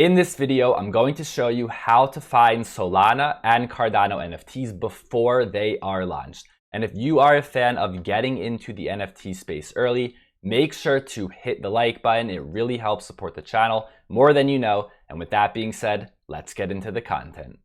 In this video, I'm going to show you how to find Solana and Cardano NFTs before they are launched. And if you are a fan of getting into the NFT space early, make sure to hit the like button. It really helps support the channel more than you know. And with that being said, let's get into the content.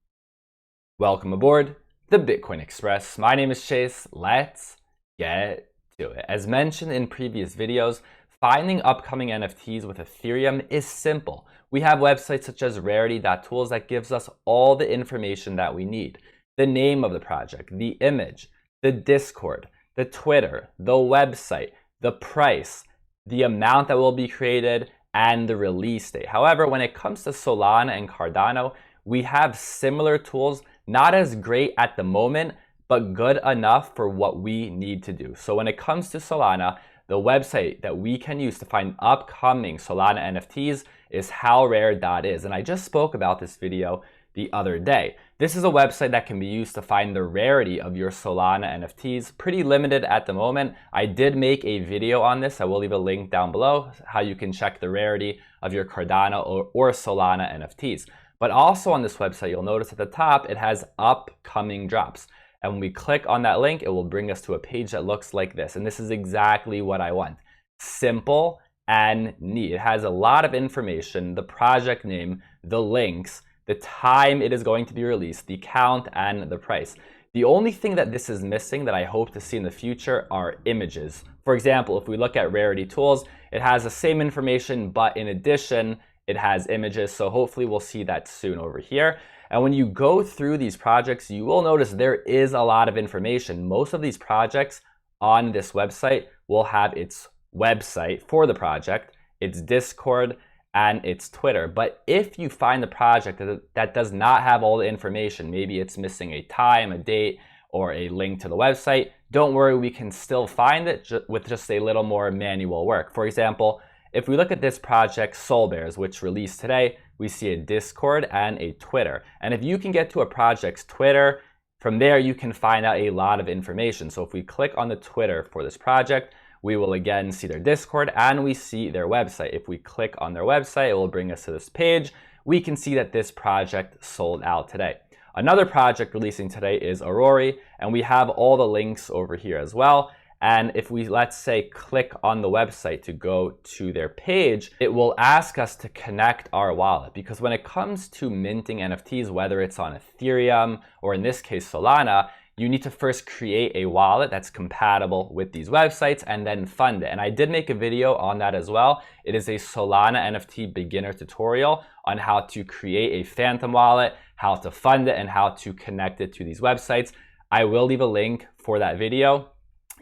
Welcome aboard the Bitcoin Express. My name is Chase. Let's get to it. As mentioned in previous videos, finding upcoming NFTs with Ethereum is simple. We have websites such as Rarity.tools that gives us all the information that we need. The name of the project, the image, the Discord, the Twitter, the website, the price, the amount that will be created, and the release date. However, when it comes to Solana and Cardano, we have similar tools, not as great at the moment, but good enough for what we need to do. So when it comes to Solana, the website that we can use to find upcoming Solana NFTs is howrare.is. And I just spoke about this video the other day. This is a website that can be used to find the rarity of your Solana NFTs. Pretty limited at the moment. I did make a video on this. I will leave a link down below, how you can check the rarity of your Cardano or Solana NFTs. But also on this website, you'll notice at the top, it has upcoming drops. And when we click on that link, it will bring us to a page that looks like this. And this is exactly what I want. Simple and neat. It has a lot of information, the project name, the links, the time it is going to be released, the count, and the price. The only thing that this is missing that I hope to see in the future are images. For example, if we look at Rarity Tools, it has the same information, but in addition, it has images. So hopefully we'll see that soon over here. And when you go through these projects, you will notice there is a lot of information. Most of these projects on this website will have its website for the project, its Discord, and its Twitter. But if you find a project that does not have all the information, maybe it's missing a time, a date, or a link to the website, don't worry, we can still find it with just a little more manual work. For example, if we look at this project, Soul Bears, which released today, we see a Discord and a Twitter. And if you can get to a project's Twitter, from there you can find out a lot of information. So if we click on the Twitter for this project, we will again see their Discord and we see their website. If we click on their website, it will bring us to this page. We can see that this project sold out today. Another project releasing today is Aurori, and we have all the links over here as well. And if we, let's say, click on the website to go to their page, it will ask us to connect our wallet. Because when it comes to minting NFTs, whether it's on Ethereum or in this case Solana, you need to first create a wallet that's compatible with these websites and then fund it. And I did make a video on that as well. It is a Solana NFT beginner tutorial on how to create a Phantom wallet, how to fund it, and how to connect it to these websites. I will leave a link for that video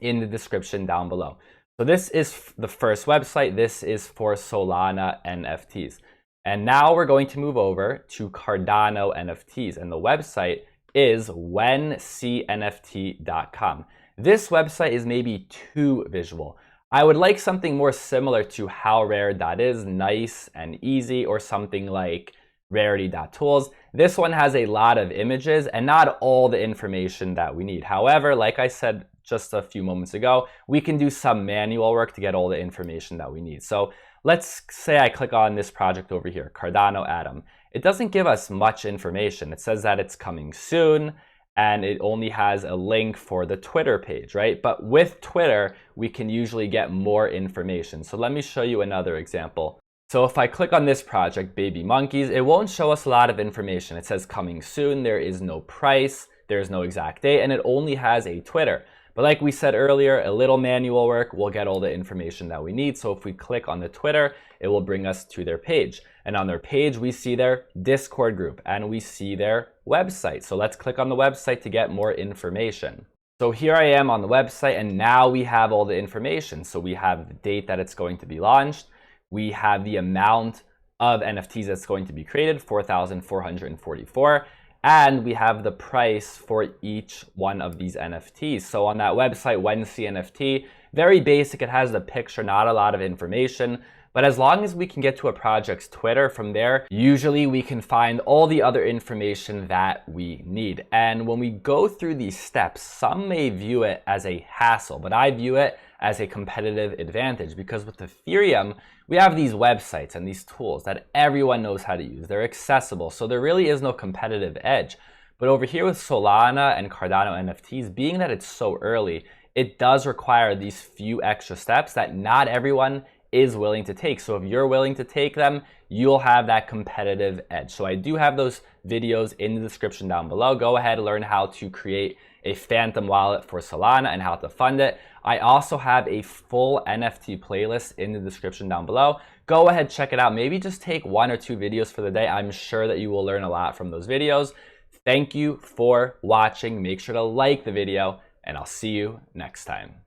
in the description down below. So this is the first website. This is for Solana NFTs. And now we're going to move over to Cardano NFTs, and the website is whencnft.com. This website is maybe too visual. I would like something more similar to howrare.is, nice and easy, or something like Rarity.tools. This one has a lot of images and not all the information that we need. However, like I said just a few moments ago, we can do some manual work to get all the information that we need. So let's say I click on this project over here, Cardano Atom. It doesn't give us much information. It says that it's coming soon, and it only has a link for the Twitter page, right? But with Twitter, we can usually get more information. So let me show you another example. So if I click on this project, Baby Monkeys, it won't show us a lot of information. It says coming soon, there is no price, there's no exact date, and it only has a Twitter. But like we said earlier, a little manual work will get all the information that we need. So if we click on the Twitter, it will bring us to their page. And on their page, we see their Discord group and we see their website. So let's click on the website to get more information. So here I am on the website, and now we have all the information. So we have the date that it's going to be launched. We have the amount of NFTs that's going to be created, 4,444. And we have the price for each one of these NFTs. So on that website, cNFT, very basic. It has the picture, not a lot of information. But as long as we can get to a project's Twitter, from there, usually we can find all the other information that we need. And when we go through these steps, some may view it as a hassle, but I view it as a competitive advantage, because with Ethereum, we have these websites and these tools that everyone knows how to use. They're accessible, so there really is no competitive edge. But over here with Solana and Cardano NFTs, being that it's so early, it does require these few extra steps that not everyone is willing to take. So if you're willing to take them, you'll have that competitive edge. So I do have those videos in the description down below. Go ahead and learn how to create a phantom wallet for Solana and how to fund it. I also have a full NFT playlist in the description down below. Go ahead, check it out. Maybe just take 1 or 2 videos for the day. I'm sure that you will learn a lot from those videos. Thank you for watching. Make sure to like the video, and I'll see you next time.